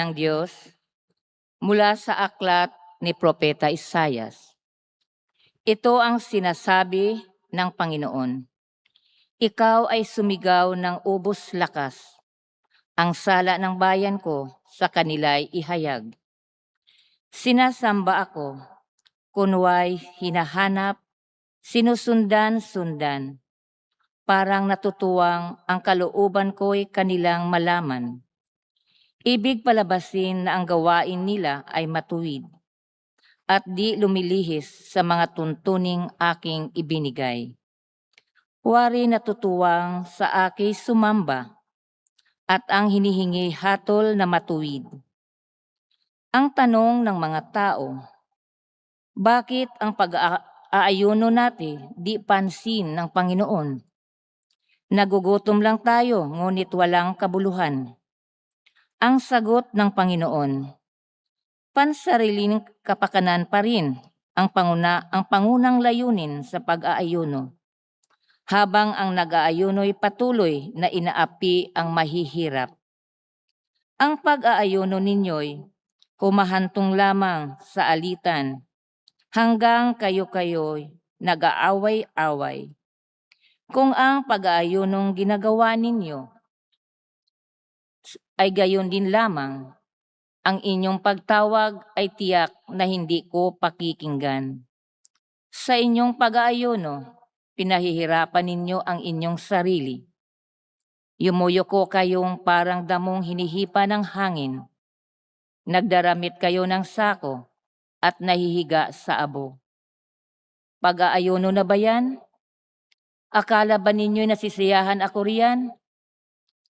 ng Diyos mula sa aklat ni Propeta Isaias. Ito ang sinasabi ng Panginoon. Ikaw ay sumigaw ng ubos lakas. Ang sala ng bayan ko sa kanila'y ihayag. Sinasamba ako, kunway hinahanap, sinusundan-sundan. Parang natutuwang ang kalooban ko'y kanilang malaman. Ibig palabasin na ang gawain nila ay matuwid at di lumilihis sa mga tuntuning aking ibinigay. Huwari natutuwang sa aking sumamba at ang hinihingi hatol na matuwid. Ang tanong ng mga tao, bakit ang pag-aayuno natin di pansin ng Panginoon? Nagugutom lang tayo ngunit walang kabuluhan. Ang sagot ng Panginoon, pansariling kapakanan pa rin ang pangunang layunin sa pag-aayuno. Habang ang nag-aayuno'y patuloy na inaapi ang mahihirap. Ang pag-aayuno ninyo'y humahantong lamang sa alitan hanggang kayo-kayo'y nag-aaway-away. Kung ang pag-aayunong ginagawa ninyo ay gayon din lamang, ang inyong pagtawag ay tiyak na hindi ko pakikinggan. Sa inyong pag-aayuno, pinahihirapan ninyo ang inyong sarili. Yumuyuko kayong parang damong hinihipa ng hangin. Nagdaramit kayo ng sako at nahihiga sa abo. Pag-aayuno na ba yan? Akala ba ninyo'y nasisiyahan ako riyan?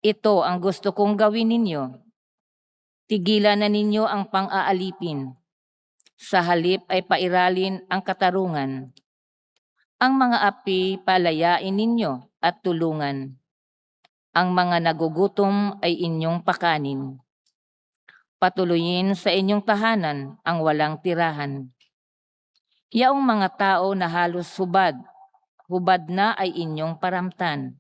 Ito ang gusto kong gawin ninyo. Tigilan na ninyo ang pang-aalipin. Sa halip ay pairalin ang katarungan. Ang mga api palayain ninyo at tulungan. Ang mga nagugutom ay inyong pakanin. Patuloyin sa inyong tahanan ang walang tirahan. Yaong mga tao na halos hubad na ay inyong paramtan.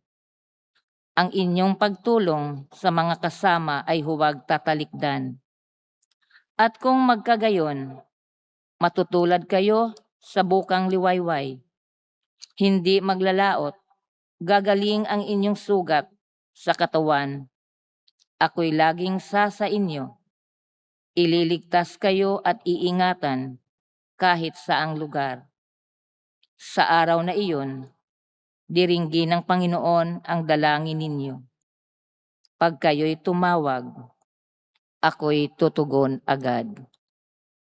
Ang inyong pagtulong sa mga kasama ay huwag tatalikdan. At kung magkagayon, matutulad kayo sa bukang liwayway. Hindi maglalaot, gagaling ang inyong sugat sa katawan. Ako'y laging sa inyo. Ililigtas kayo at iingatan kahit saang lugar. Sa araw na iyon, diringgin ng Panginoon ang dalangin ninyo. Pag kayo'y tumawag, ako'y tutugon agad.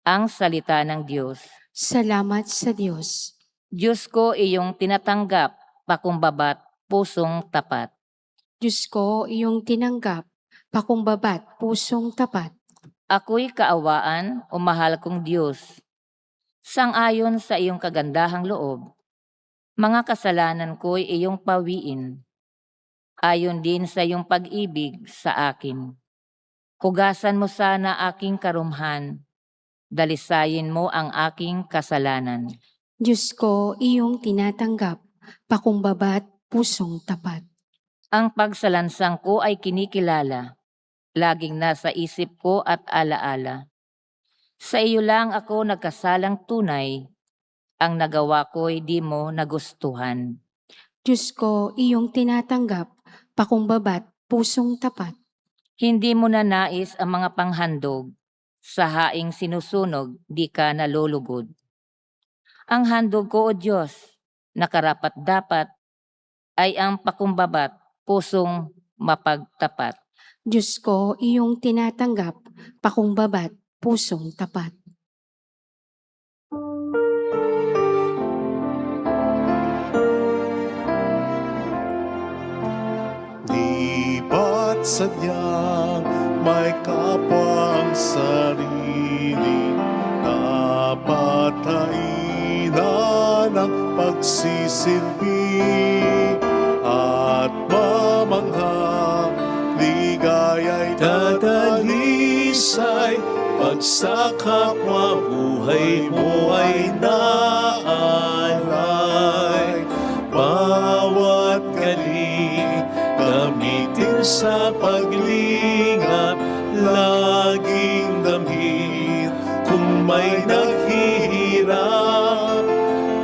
Ang salita ng Diyos. Salamat sa Diyos. Diyos ko, iyong tinatanggap, pakumbabat, pusong tapat. Diyos ko, iyong tinanggap, pakumbabat, pusong tapat. Ako'y kaawaan o mahal kong Diyos. Sang-ayon sa iyong kagandahang loob, mga kasalanan ko'y iyong pawiin. Ayon din sa iyong pag-ibig sa akin. Hugasan mo sana aking karumhan. Dalisayin mo ang aking kasalanan. Diyos ko, iyong tinatanggap, pakumbabat, pusong tapat. Ang pagsalansang ko ay kinikilala. Laging nasa isip ko at alaala. Sa iyo lang ako nagkasalang tunay. Ang nagawa ko'y di mo nagustuhan. Diyos ko, iyong tinatanggap, pakumbabat, pusong tapat. Hindi mo na nais ang mga panghandog. Sa haing sinusunog, di ka nalulugod. Ang handog ko, O Diyos, na karapat-dapat, ay ang pakumbabat, pusong mapagtapat. Diyos ko, iyong tinatanggap, pakumbabat, pusong tapat. Di ba't sadyang may kapwang sarili, napatainan ang pagsisilbi at mamangha, ligaya'y dadalisay, pag sa kapwa buhay mo ay naalay. Bawat galing gamitin sa paglingap, maging damit kung may naghihirap.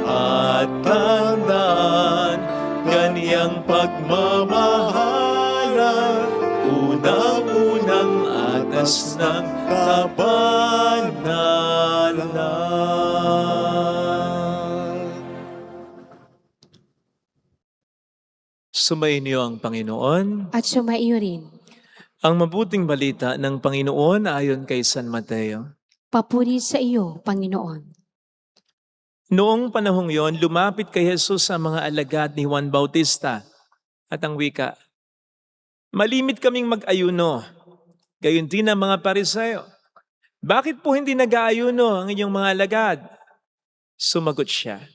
At tandaan, ganyang pagmamahalan, unang-unang atas ng kabanalan. Sumainyo ang Panginoon. At sumaiyo rin. Ang mabuting balita ng Panginoon ayon kay San Mateo. Papuri sa iyo, Panginoon. Noong panahong yon, lumapit kay Jesus ang mga alagad ni Juan Bautista at ang wika, "Malimit kaming mag-ayuno, gayon din ang mga Pariseo. Bakit po hindi nag-aayuno ang inyong mga alagad?" Sumagot siya,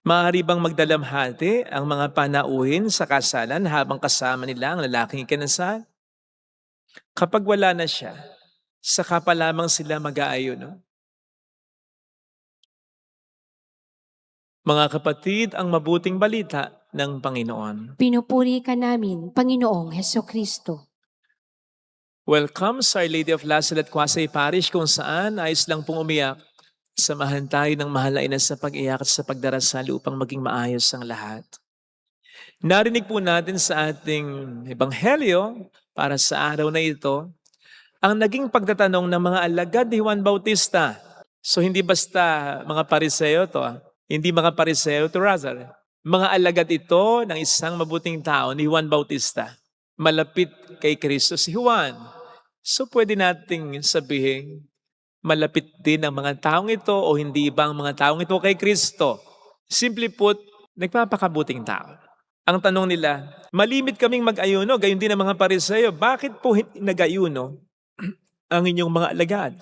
"Maaari bang magdalamhati ang mga panauhin sa kasalan habang kasama nila ang lalaking ikinasal? Kapag wala na siya, saka pa lamang sila mag-aayuno?" Mga kapatid, ang mabuting balita ng Panginoon. Pinupuri ka namin, Panginoong Hesukristo. Welcome sa Our Lady of Lazaret Quasay Parish, kung saan ayos lang pong umiyak. Samahan tayo ng mahal na ina sa pag-iyak at sa pagdarasal upang maging maayos ang lahat. Narinig po natin sa ating ebanghelyo para sa araw na ito ang naging pagtatanong ng mga alagad ni Juan Bautista. So hindi basta mga Pariseo to, hindi mga Pariseo to rather. Mga alagad ito ng isang mabuting tao ni Juan Bautista. Malapit kay Kristo si Juan. So pwede nating sabihin, malapit din ang mga taong ito o hindi ba ang mga taong ito kay Kristo? Simply put, nagpapakabuting tao. Ang tanong nila, malimit kaming mag-ayuno, gayon din ang mga Pariseo. Bakit po nag-ayuno ang inyong mga alagad?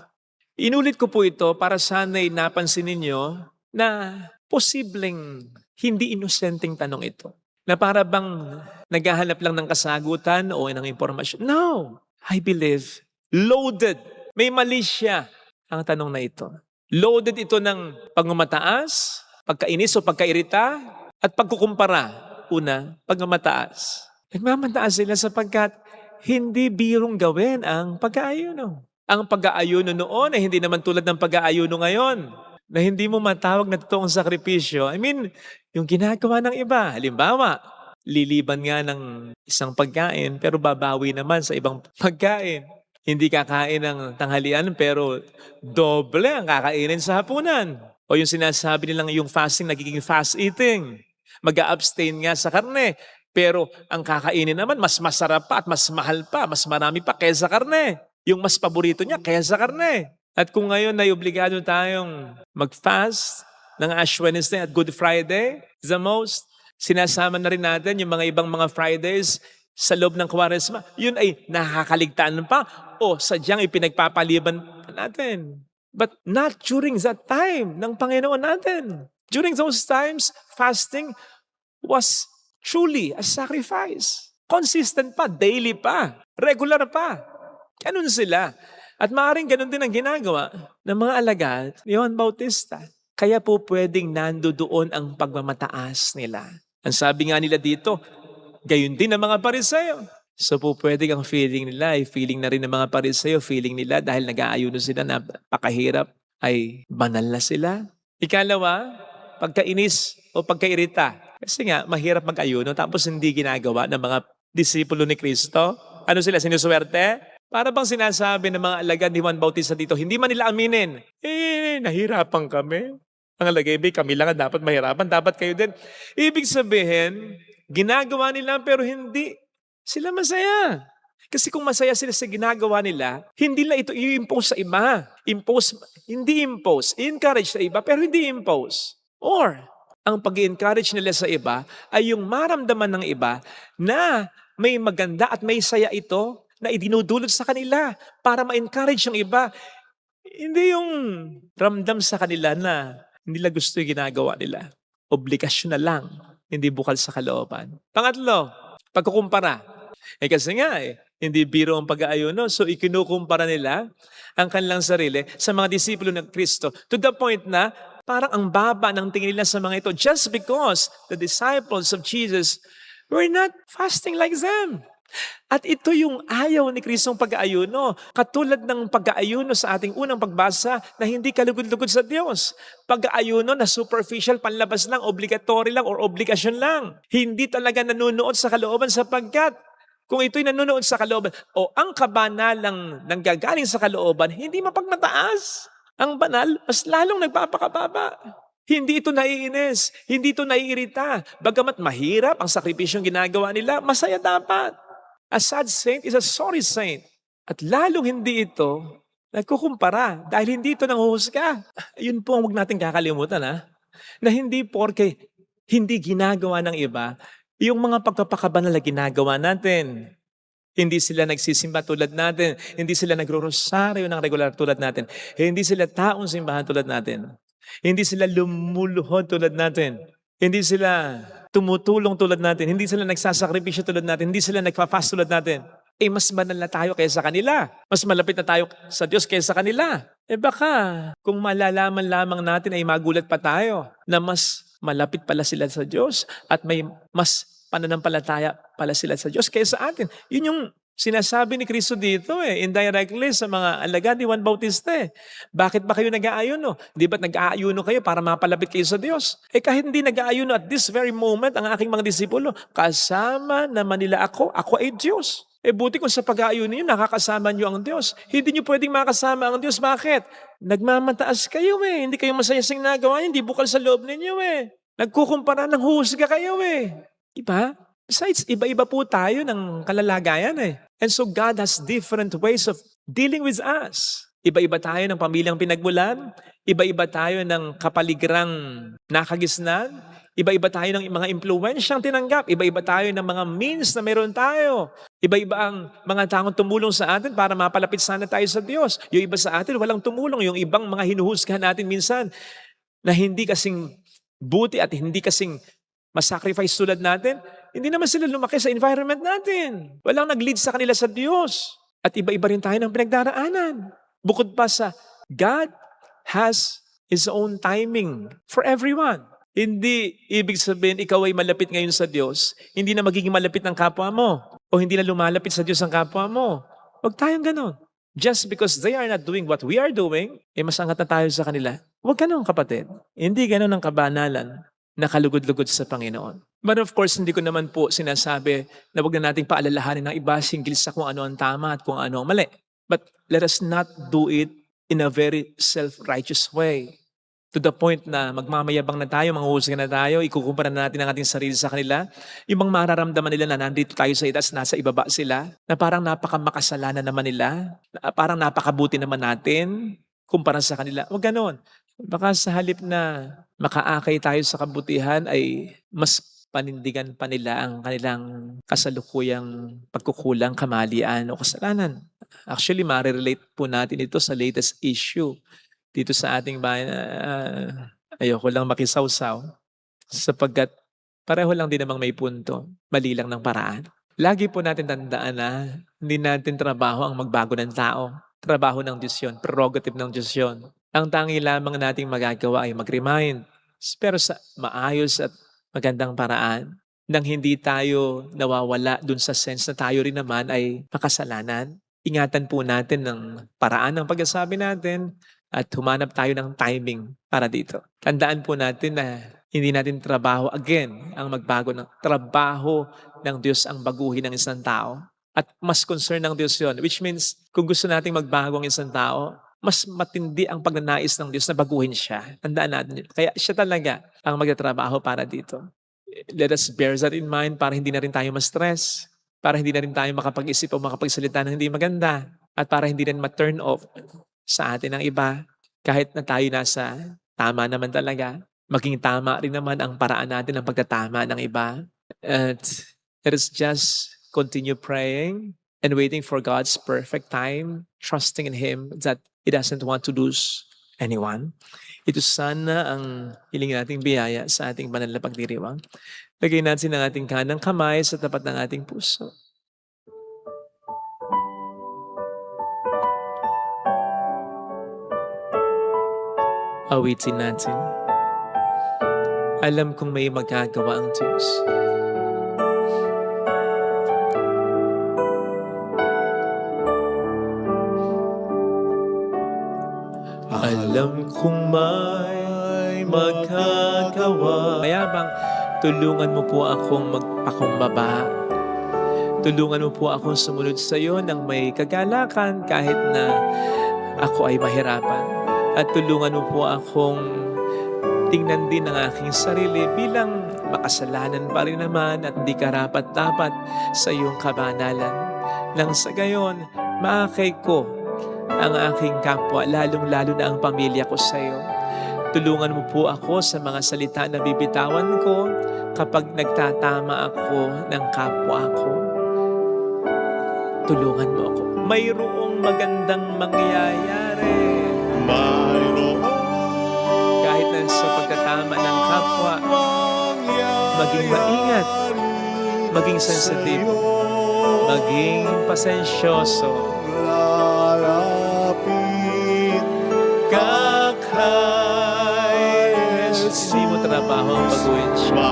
Inulit ko po ito para sana'y napansin ninyo na posibleng hindi inosenteng tanong ito. Na para bang naghahanap lang ng kasagutan o ng impormasyon. No! I believe, loaded. May mali siya ang tanong na ito. Loaded ito ng pagmamataas, pagkainis o pagkairita, at pagkukumpara. Una, pagmamataas. Nagmamataas sila sapagkat hindi birong gawin ang pag-aayuno. Ang pag-aayuno noon ay hindi naman tulad ng pag-aayuno ngayon, na hindi mo matawag na totoong sakripisyo. I mean, yung ginagawa ng iba. Halimbawa, liliban nga ng isang pagkain pero babawi naman sa ibang pagkain. Hindi kakain ng tanghalian pero doble ang kakainin sa hapunan. O yung sinasabi nilang yung fasting nagiging fast eating. Mag-a-abstain nga sa karne. Pero ang kakainin naman mas masarap pa at mas mahal pa, mas marami pa kaysa karne. Yung mas paborito niya kaysa karne. At kung ngayon ay obligado tayong mag-fast ng Ash Wednesday at Good Friday, the most, sinasama na rin natin yung mga ibang mga Fridays sa loob ng Kwaresma, yun ay nakakaligtaan pa o sadyang ipinagpapaliban natin. But not during that time ng Panginoon natin. During those times, fasting was truly a sacrifice. Consistent pa, daily pa, regular pa. Ganun sila. At maaaring ganun din ang ginagawa ng mga alagad ni Juan Bautista. Kaya po pwedeng nandoon ang pagmamataas nila. Ang sabi nga nila dito, gayon din ang mga Pariseo. So po pwedeng ang feeling nila ay feeling na rin ng mga Pariseo, feeling nila dahil nag-aayuno sila na pakahirap ay banal na sila. Ikalawa, pagkainis o pagkairita. Kasi nga, mahirap mag-ayuno tapos hindi ginagawa ng mga disipulo ni Kristo. Ano sila, sinuswerte? Para bang sinasabi ng mga alagad ni Juan Bautista dito, hindi man nila aminin, nahirapan kami. Ang alagay, kami lang dapat mahirapan, dapat kayo din. Ibig sabihin, ginagawa nila pero hindi sila masaya. Kasi kung masaya sila sa ginagawa nila, hindi nila ito i-impose sa iba. Hindi impose. Encourage sa iba pero hindi impose. Or, ang pag-encourage nila sa iba ay yung maramdaman ng iba na may maganda at may saya ito na idinudulot sa kanila para ma-encourage yung iba. Hindi yung ramdam sa kanila na hindi nila gusto yung ginagawa nila. Obligasyon na lang, hindi bukal sa kalooban. Pangatlo, pagkukumpara. Kasi nga hindi biro ang pag-aayuno. So ikinukumpara nila ang kanilang sarili sa mga disipulo ng Kristo to the point na parang ang baba ng tingin nila sa mga ito just because the disciples of Jesus were not fasting like them. At ito yung ayaw ni Kristong pag-aayuno. Katulad ng pag-aayuno sa ating unang pagbasa na hindi kalugod-lugod sa Diyos. Pag-aayuno na superficial, panlabas lang, obligatory lang, or obligasyon lang. Hindi talaga nanunood sa kalooban sapagkat kung ito'y nanunood sa kalooban o ang kabanalang nanggagaling sa kalooban, hindi mapagmataas. Ang banal, mas lalong nagpapakababa. Hindi ito naiinis, hindi ito naiirita. Bagamat mahirap ang sakripisyong ginagawa nila, masaya dapat. A sad saint is a sorry saint. At lalong hindi ito nagkukumpara dahil hindi ito nanghuhusga. Yun po ang huwag natin kakalimutan na hindi porke hindi ginagawa ng iba, yung mga pagpapakabanal na ginagawa natin. Hindi sila nagsisimba tulad natin. Hindi sila nagro-rosaryo ng regular tulad natin. Hindi sila taong simbahan tulad natin. Hindi sila lumuluhod tulad natin. Hindi sila tumutulong tulad natin. Hindi sila nagsasakripisyo tulad natin. Hindi sila nagfa-fast tulad natin. Mas banal na tayo kaysa kanila. Mas malapit na tayo sa Diyos kaysa kanila. Baka kung malalaman lamang natin ay magulat pa tayo na mas malapit pala sila sa Diyos at may mas pananampalataya pala sila sa Diyos kaysa atin. Yun yung sinasabi ni Kristo dito indirectly sa mga alagad ni Juan Bautista. Bakit ba kayo nag-aayuno? Di ba't nag-aayuno kayo para mapalapit kayo sa Diyos? Kahit hindi nag-aayuno at this very moment, ang aking mga disipulo, kasama naman nila ako ay Diyos. Buti kung sa pag-aayuno niyo, nakakasama niyo ang Diyos. Hindi niyo pwedeng makasama ang Diyos. Bakit? Nagmamataas kayo Hindi kayo masaya sa ginagawa niyo, hindi bukal sa loob ninyo Nagkukumpara ng husga kayo Diba? Besides, iba-iba po tayo ng kalalagayan And so God has different ways of dealing with us. Iba-iba tayo ng pamilyang pinagmulan, iba-iba tayo ng kapaligrang nakagisnan, iba-iba tayo ng mga impluwensyang tinanggap, iba-iba tayo ng mga means na meron tayo. Iba-iba ang mga taong tumulong sa atin para mapalapit sana tayo sa Diyos. Yung iba sa atin walang tumulong, yung ibang mga hinuhusgahan natin minsan na hindi kasing buti at hindi kasing masacrifice tulad natin, hindi naman sila lumaki sa environment natin. Walang nag-lead sa kanila sa Diyos. At iba-iba rin tayo ng pinagdaraanan. Bukod pa sa God has His own timing for everyone. Hindi ibig sabihin ikaw ay malapit ngayon sa Diyos, hindi na magiging malapit ng kapwa mo o hindi na lumalapit sa Diyos ang kapwa mo. Huwag tayong ganon. Just because they are not doing what we are doing, mas angat na tayo sa kanila. Huwag ganon kapatid. Hindi ganon ang kabanalan na kalugod-lugod sa Panginoon. But of course, hindi ko naman po sinasabi na huwag na nating paalalahanin ng iba hinggil sa kung ano ang tama at kung ano ang mali. But let us not do it in a very self-righteous way. To the point na magmamayabang na tayo, manghuhusga na tayo, ikukumpara na natin ang ating sarili sa kanila. Yung bang mararamdaman nila na nandito tayo sa itaas, nasa ibaba sila, na parang napakamakasalanan naman nila, na parang napakabuti naman natin, kumpara sa kanila. Huwag ganon. Baka sa halip na makaakay tayo sa kabutihan ay mas panindigan pa nila ang kanilang kasalukuyang pagkukulang, kamalian o kasalanan. Actually, marirelate po natin ito sa latest issue dito sa ating bayan. Ayoko lang makisawsaw sapagkat pareho lang din namang may punto. Mali lang ng paraan. Lagi po natin tandaan na hindi natin trabaho ang magbago ng tao. Trabaho ng Diyos yun. Prerogative ng Diyos yun. Ang tangi lamang nating magagawa ay mag-remind. Pero sa maayos at magandang paraan nang hindi tayo nawawala dun sa sense na tayo rin naman ay makasalanan. Ingatan po natin ng paraan ng pagsasabi natin at humanap tayo ng timing para dito. Tandaan po natin na hindi natin trabaho again ang magbago ng trabaho ng Diyos ang baguhin ng isang tao. At mas concern ng Diyos yun. Which means, kung gusto nating magbago ang isang tao, mas matindi ang pagnanais ng Diyos na baguhin siya. Tandaan natin yun. Kaya siya talaga ang magtatrabaho para dito. Let us bear that in mind para hindi na rin tayo ma-stress, para hindi na rin tayo makapag-isip o makapagsalita ng hindi maganda, at para hindi rin ma-turn off sa atin ng iba. Kahit na tayo nasa tama naman talaga, maging tama rin naman ang paraan natin ng pagtatama ng iba. At let us just continue praying and waiting for God's perfect time, trusting in Him that He doesn't want to lose anyone. Ito sana ang hiling nating biyaya sa ating banal na pagdiriwang. Lagay natin ang ating kanang kamay sa tapat ng ating puso. Awitin natin. Alam kong may magagawa ang Diyos. Alam kong may magkagawa. Mayabang, tulungan mo po akong magpakumbaba. Tulungan mo po akong sumunod sa iyo ng may kagalakan kahit na ako ay mahirapan. At tulungan mo po akong tingnan din ang aking sarili bilang makasalanan pa rin naman at hindi karapat-dapat sa iyong kabanalan. Nang sa gayon, maakay ko ang aking kapwa, lalong-lalo na ang pamilya ko sa iyo. Tulungan mo po ako sa mga salita na bibitawan ko kapag nagtatama ako ng kapwa ko. Tulungan mo ako. Mayroong magandang mangyayari. Kahit na sa pagtatama ng kapwa, maging maingat, maging sensitibo, maging pasensyoso. Hindi mo trabaho ang baguhin siya.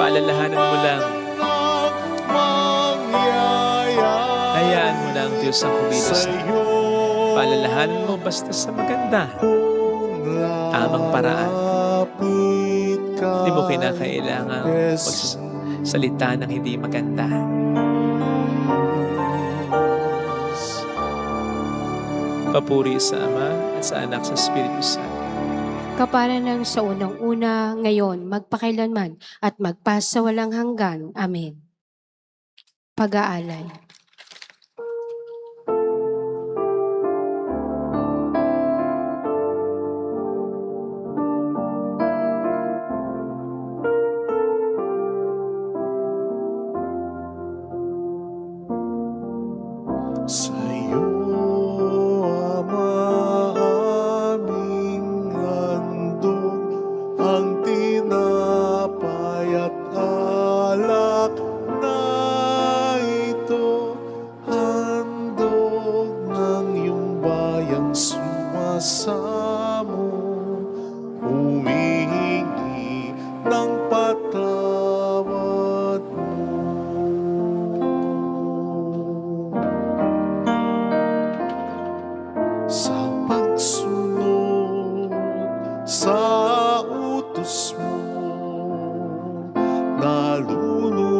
Paalalahanan mo lang. Hayaan mo lang Diyos ang kumilos. Paalalahanan mo basta sa maganda. Tamang paraan. Hindi mo kinakailangan magsalita ng hindi maganda. Papuri sa Ama at sa Anak sa Espiritu Santo. Kapara ng sa unang-una, ngayon, magpakailanman, at magpasawalang hanggan. Amen. Pag-aalay. Sa'yo, Ama, aming handog ang tinapay at alak na ito, handog ng iyong bayang sumasamo, humihingi ng patawad mo. Sa pagsunod sa utos mo, nalulugod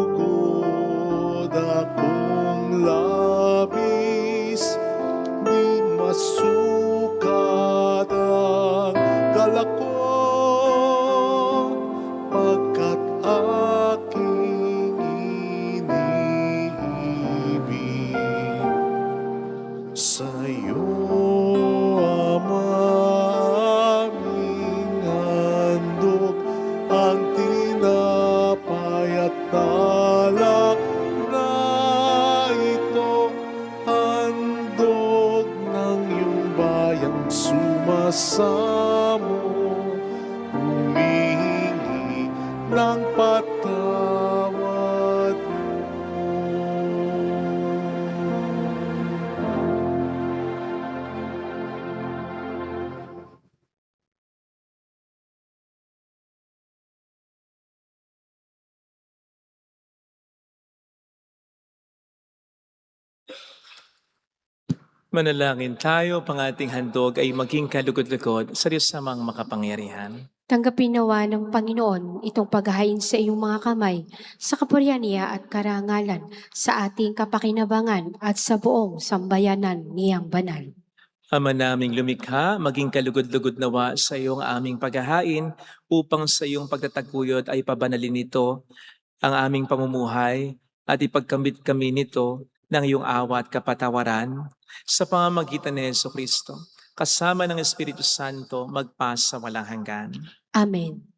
akong labis, di masukat ang galak ko, pagkat aking iniibig. Sa'yo, Ama, aming handog ang tinapay at alak na ito, handog ng iyong bayang sumasamo, humihingi ng patawad mo. Manalangin tayo, pang ating handog ay maging kalugod-lugod sa Diyos namang makapangyarihan. Tanggapin nawa ng Panginoon itong paghahain sa iyong mga kamay, sa kapurihan niya at karangalan, sa ating kapakinabangan at sa buong sambayanan niyang banal. Ama naming lumikha, maging kalugod-lugod nawa sa iyong aming paghahain upang sa iyong pagtataguyod ay pabanalin nito ang aming pamumuhay at ipagkamit kami nito ng iyong awa at kapatawaran sa pamamagitan ni Jesucristo, kasama ng Espiritu Santo, magpasa walang hanggan. Amen.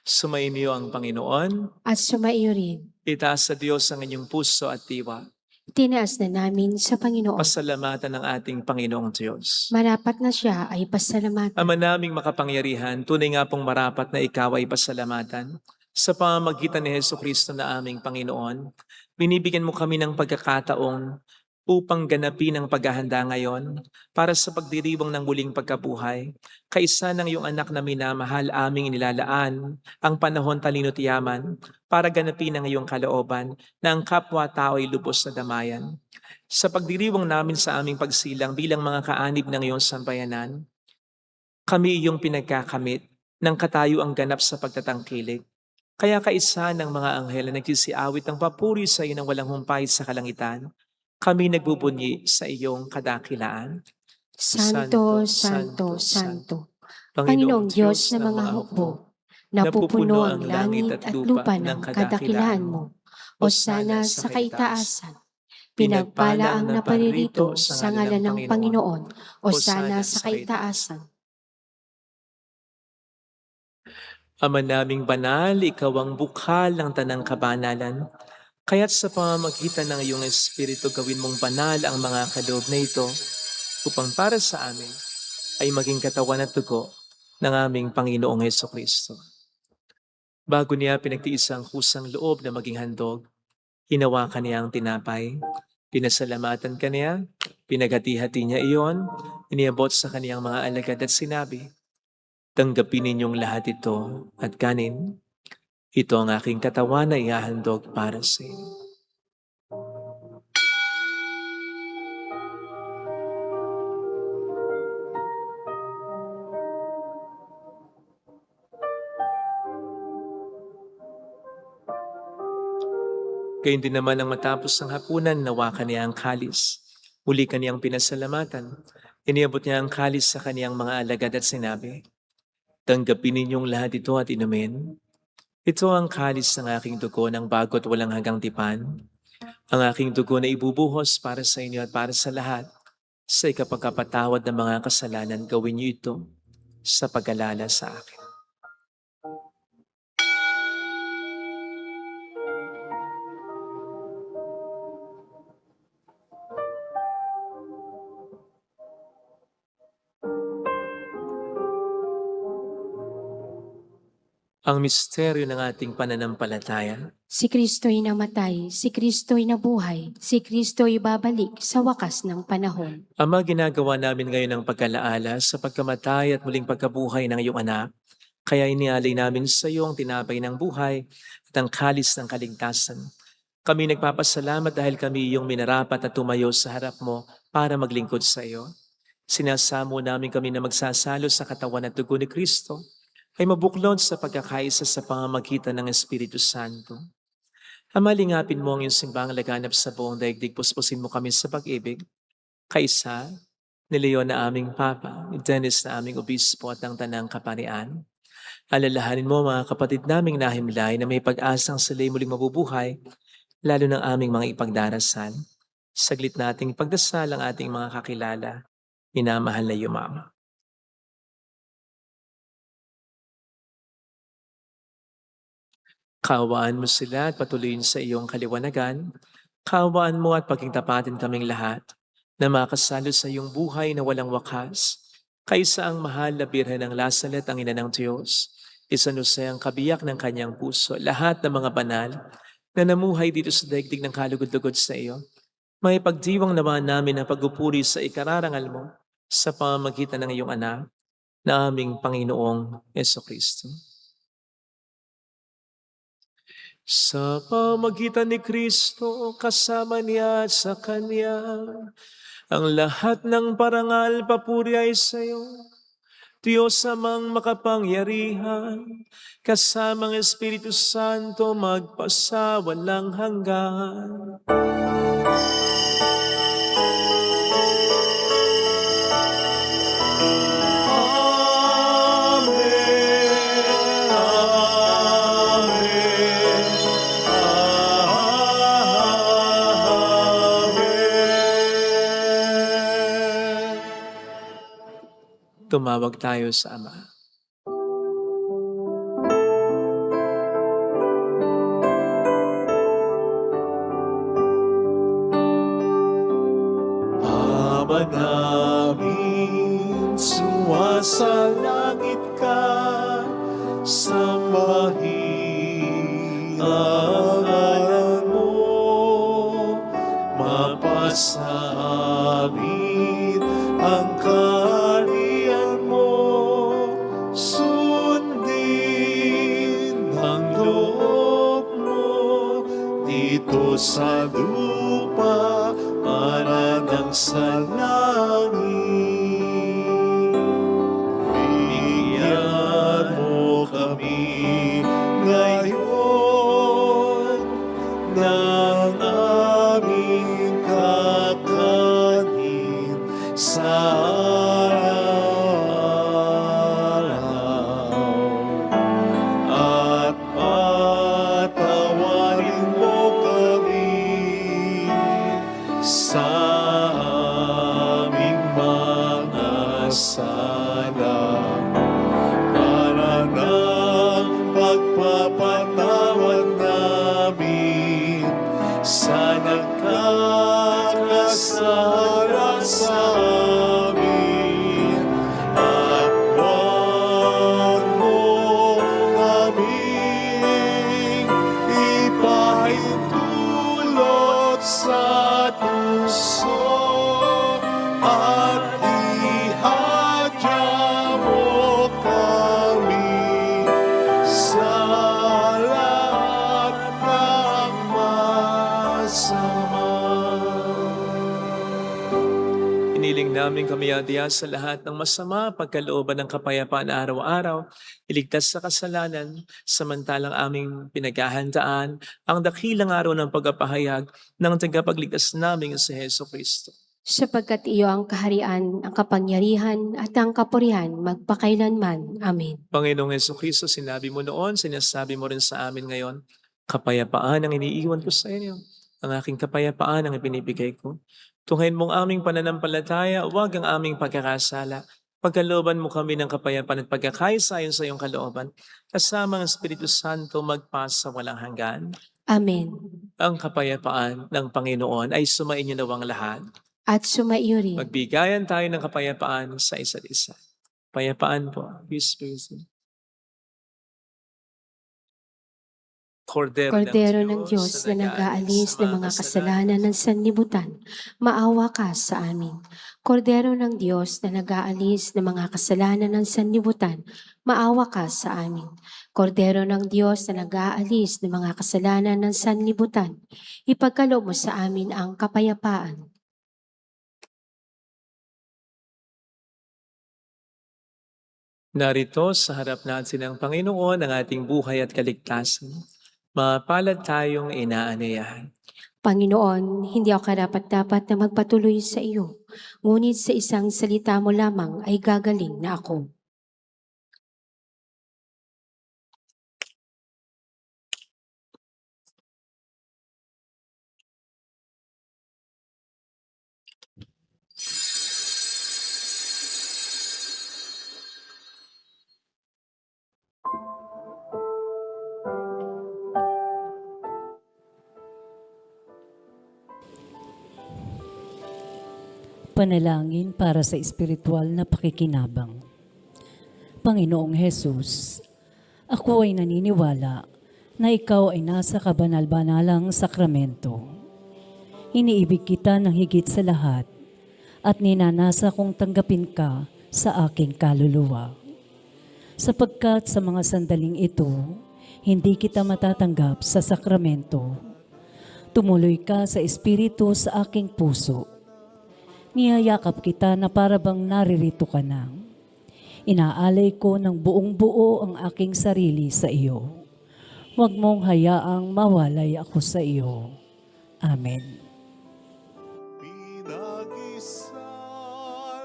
Sumainyo ang Panginoon, At sumaiyo rin, itaas sa Diyos ang inyong puso at diwa. tinaas na namin sa Panginoon. Pasalamatan ng ating Panginoong Diyos. Marapat na siya ay pasalamatan. Ama naming makapangyarihan, tunay nga pong marapat na ikaw ay pasalamatan. Sa pamamagitan ni Jesucristo na aming Panginoon, binibigyan mo kami ng pagkakataong upang ganapin ang paghahanda ngayon para sa pagdiriwang ng muling pagkabuhay. Kaisa ng iyong anak na minamahal, aming inilalaan ang panahon, talino't yaman para ganapin ang iyong kalooban na ang kapwa-tao ay lubos na damayan. Sa pagdiriwang namin sa aming pagsilang bilang mga kaanib ng iyong sambayanan, kami iyong pinagkakamit ng katayo ang ganap sa pagtatangkilik. Kaya kaisa ng mga anghel na nagsisiawit ng papuri sa iyo ng walang humpay sa kalangitan, kami nagbubunyi sa iyong kadakilaan. Santo, Santo, Santo, Panginoong Diyos ng mga hukbo, napupuno ang langit at lupa ng kadakilaan mo. O sana sa kaitaasan, pinagpala ang naparirito sa ngalan ng Panginoon. O sana sa kaitaasan. Ama naming banal, ikaw ang bukal ng tanang kabanalan. Kaya't sa pamamagitan ng iyong Espiritu gawin mong banal ang mga kaloob na ito upang para sa amin ay maging katawan at dugo ng aming Panginoong Hesukristo. Bago niya pinagtiis ang kusang loob na maging handog, hinawakan niya ang tinapay, pinasalamatan kaniya, pinaghati-hati niya iyon, iniabot sa kaniyang mga alagad at sinabi, "Tanggapin ninyong lahat ito at kanin. Ito ang aking katawan na ihahandog para sa inyo." Gayun din naman ang matapos ng hapunan, nawakan niya ang kalis. Muli kaniyang pinasalamatan. Iniabot niya ang kalis sa kaniyang mga alagad at sinabi, "Tanggapin ninyong lahat ito at inumin. Ito ang kalis ng aking dugo ng bago't walang hanggang tipan. Ang aking dugo na ibubuhos para sa inyo at para sa lahat. Sa ikapagkapatawad ng mga kasalanan, gawin niyo ito sa pag-alala sa akin." Ang misteryo ng ating pananampalataya. Si Kristo'y namatay, si Kristo'y nabuhay, si Kristo'y babalik sa wakas ng panahon. Ama, ginagawa namin ngayon ang pagkalaala sa pagkamatay at muling pagkabuhay ng iyong anak. Kaya inialay namin sa iyo ang tinapay ng buhay at ang kalis ng kaligtasan. Kami nagpapasalamat dahil kami iyong minarapat at tumayo sa harap mo para maglingkod sa iyo. Sinasamo namin kami na magsasalo sa katawan at dugo ni Kristo ay mabuklod sa pagkakaisa sa pamamagitan ng Espiritu Santo. Ama, lingapin mo ang iyong simbang laganap sa buong daigdig, puspusin mo kami sa pag-ibig. Kaisa, ni Leon na aming Papa, ni Dennis na aming Obispo at ng Tanang Kaparian. Alalahanin mo mga kapatid naming nahimlay na may pag-asang sila'y muling mabubuhay, lalo ng aming mga ipagdarasal. Saglit nating pagdasal ang ating mga kakilala, minamahal na iyong Mama. Kaawaan mo sila at patuloyin sa iyong kaliwanagan. Kaawaan mo at pagkingtapatin kaming lahat na makasalo sa iyong buhay na walang wakas. Kaisa ang mahal na Birhen ng Lazaret, ang ina ng Diyos. Isanusay ang kabiyak ng kanyang puso. Lahat ng mga banal na namuhay dito sa daigdig ng kalugod-lugod sa iyo. May pagdiwang naman namin ang pagpupuri sa ikararangal mo sa pamamagitan ng iyong anak na aming Panginoong Hesukristo. Sa pamagitan ni Kristo, kasama niya at sa Kanya, ang lahat ng parangal papuri ay sa iyo, Diyos amang makapangyarihan, kasamang Espiritu Santo magpasawalang hanggan. Tumawag tayo sa Ama. Ama namin, sumasalangit ka, sambahin ang ngalan mo, mapasa ang kaharian mo, sundin ang loob mo dito sa lupa para ng sa langit. Bigyan mo kami ngayon ng aming kakanin sa araw. At patawarin mo kami sa aming mga sala, para ng pagpapatawad namin sa nagkakasala sa amin. At huwag mo kaming ipahintulot sa puso, at ihadya mo kami sa lahat ng masama. Iniling namin kami adiya sa lahat ng masama, pagkalooban ng kapayapaan araw-araw, iligtas sa kasalanan, samantalang aming pinaghahandaan ang dakilang araw ng pagpapahayag ng tagapagligtas namin si Heso Kristo. Sapagkat iyo ang kaharian, ang kapangyarihan, at ang kapurihan magpakailanman. Amen. Panginoong Heso Kristo, sinabi mo noon, sinasabi mo rin sa amin ngayon, kapayapaan ang iniiwan ko sa inyo. Ang aking kapayapaan ang ibinibigay ko. Tunghayin mong aming pananampalataya, huwag ang aming pagkakasala. Pagkalooban mo kami ng kapayapaan at pagkakaisayon sa iyong kalooban, kasama ang Espiritu Santo magpasa walang hanggan. Amen. Ang kapayapaan ng Panginoon ay sumainyo nawang lahat. At sumaiyo rin. Magbigayan tayo ng kapayapaan sa isa't isa. Kapayapaan po. Peace be with you. Kordero ng Diyos na nag-aalis ng mga kasalanan ng sanlibutan, maawa ka sa amin. Kordero ng Diyos na nag-aalis ng mga kasalanan ng sanlibutan, maawa ka sa amin. Kordero ng Diyos na nag-aalis ng mga kasalanan ng sanlibutan, ipagkaloob mo sa amin ang kapayapaan. Narito sa harap natin ng Panginoon ang ating buhay at kaligtasan. Mapalad tayong inaanayahan. Panginoon, hindi ako karapat-dapat na magpatuloy sa iyo, ngunit sa isang salita mo lamang ay gagaling na ako. Panalangin para sa espiritual na pakikinabang. Panginoong Hesus, ako ay naniniwala na ikaw ay nasa kabanal-banalang sakramento. Iniibig kita ng higit sa lahat at ninanasa kong tanggapin ka sa aking kaluluwa. Sapagkat sa mga sandaling ito, hindi kita matatanggap sa sakramento. Tumuloy ka sa espiritu sa aking puso. Niyayakap kita na parabang naririto ka na. Inaalay ko ng buong buo ang aking sarili sa iyo. Huwag mong hayaang mawalay ako sa iyo. Amen. Pinag-isa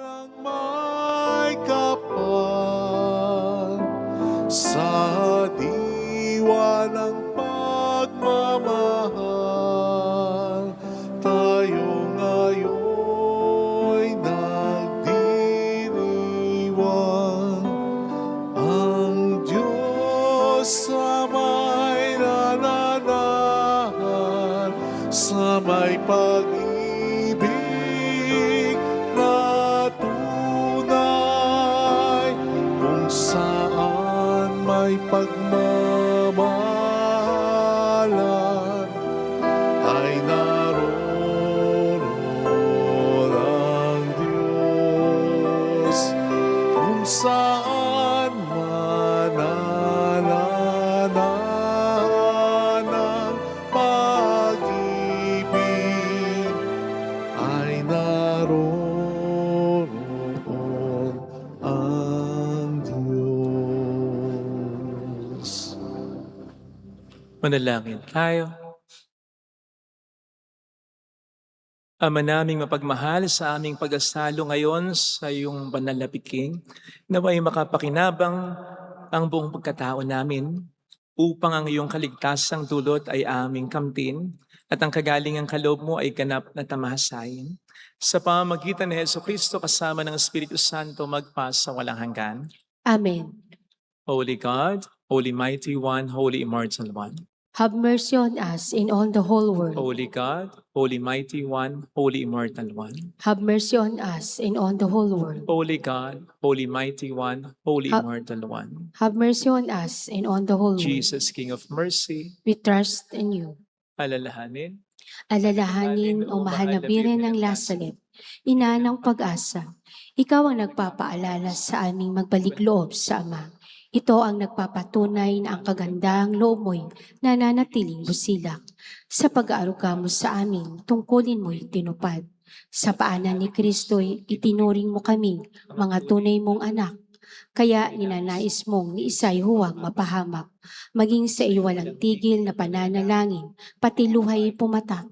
ng may kapal sa diwa ng pagmamahal. Tayo ngayon'y nagdiriwang. Ang Diyos sa may nananahan, sa may Manalangin tayo. Ama naming mapagmahal, sa aming pag-asalo ngayon sa iyong banal na piking, naway makapakinabang ang buong pagkatao namin upang ang iyong kaligtasang dulot ay aming kamtin at ang kagalingang kaloob mo ay ganap na tamahasayin. Sa pamamagitan ni Jesucristo kasama ng Espiritu Santo magpa sa walang hanggan. Amen. Holy God, Holy Mighty One, Holy Immortal One. Have mercy on us and on the whole world. Holy God, Holy Mighty One, Holy Immortal One. Have mercy on us and on the whole world. Holy God, Holy Mighty One, Holy Ha- Immortal One. Have mercy on us and on the whole world. Jesus, King of Mercy, We trust in you. alalahanin. Alalahanin o mahal na Birhen ng Lazaret, ina ng pag-asa. Ikaw ang nagpapaalala sa aming magbalik loob sa Ama. Ito ang nagpapatunay na ang kagandahang loob mo'y nananatiling busilak. Sa pag-aaruga mo sa amin, tungkulin mo'y tinupad. Sa paanan ni Kristo'y itinuring mo kami, mga tunay mong anak. Kaya ninanais mong ni isa'y huwag mapahamak. Maging sa iyo walang tigil na pananalangin, pati luhay pumatak.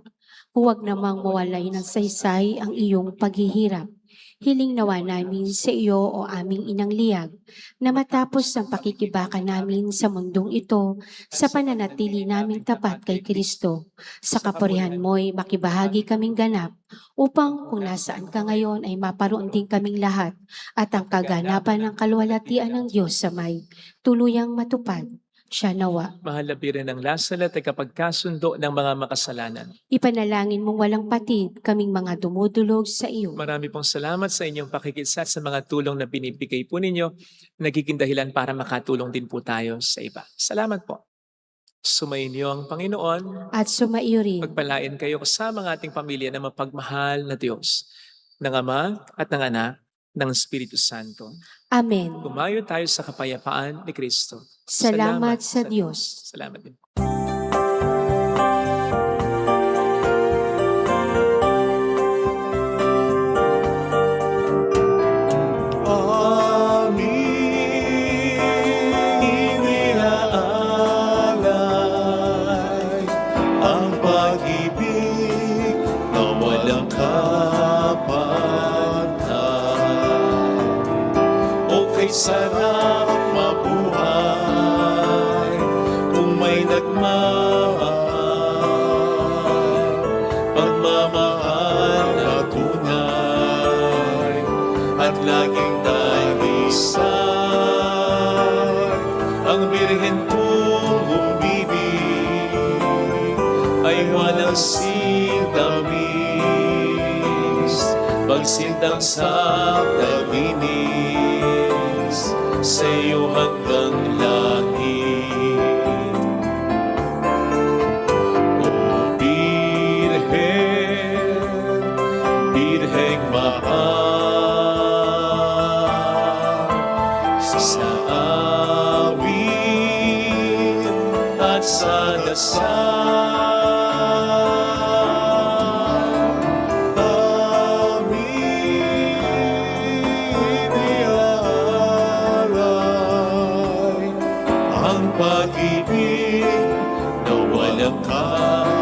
Huwag namang mawalay ng saysay ang iyong paghihirap. Hiling nawa namin sa iyo o aming inang liyag, na matapos ang pakikibaka namin sa mundong ito, sa pananatili naming tapat kay Kristo, sa kapurihan mo'y makibahagi kaming ganap, upang kung nasaan ka ngayon ay maparoon din kaming lahat, at ang kaganapan ng kaluwalhatian ng Diyos sa may tuluyang matupad. Siya nawa. Mahal na Birhen ng Lazaret ay kapagkasundo ng mga makasalanan. Ipanalangin mong walang patid kaming mga dumudulog sa iyo. Marami pong salamat sa inyong pakikisat sa mga tulong na binibigay po ninyo. Nagiging dahilan para makatulong din po tayo sa iba. Salamat po. Sumainyo ang Panginoon. At sumaiyo rin. Pagpalain kayo kasama ng ating pamilya na mapagmahal na Diyos, ng Ama at ng Anak, ng Espiritu Santo. Amen. Kumayo tayo sa kapayapaan ni Kristo. Salamat sa Diyos. Salamat din. Amin. Inaalay ang pag-ibig na walang kapantay. O kay sarap mabuhay kung may nagmamahal. Pagmamahal na tunay at laging nag-isay. Ang Birhen kong umibig ay walang sintamis. Pagsintang sa taginis sa iyo hanggang langit. O Birhen, Birheng mahal, sa awit at sa dasal. Amin. Iaalay ang pag-ibig na walang kapantay.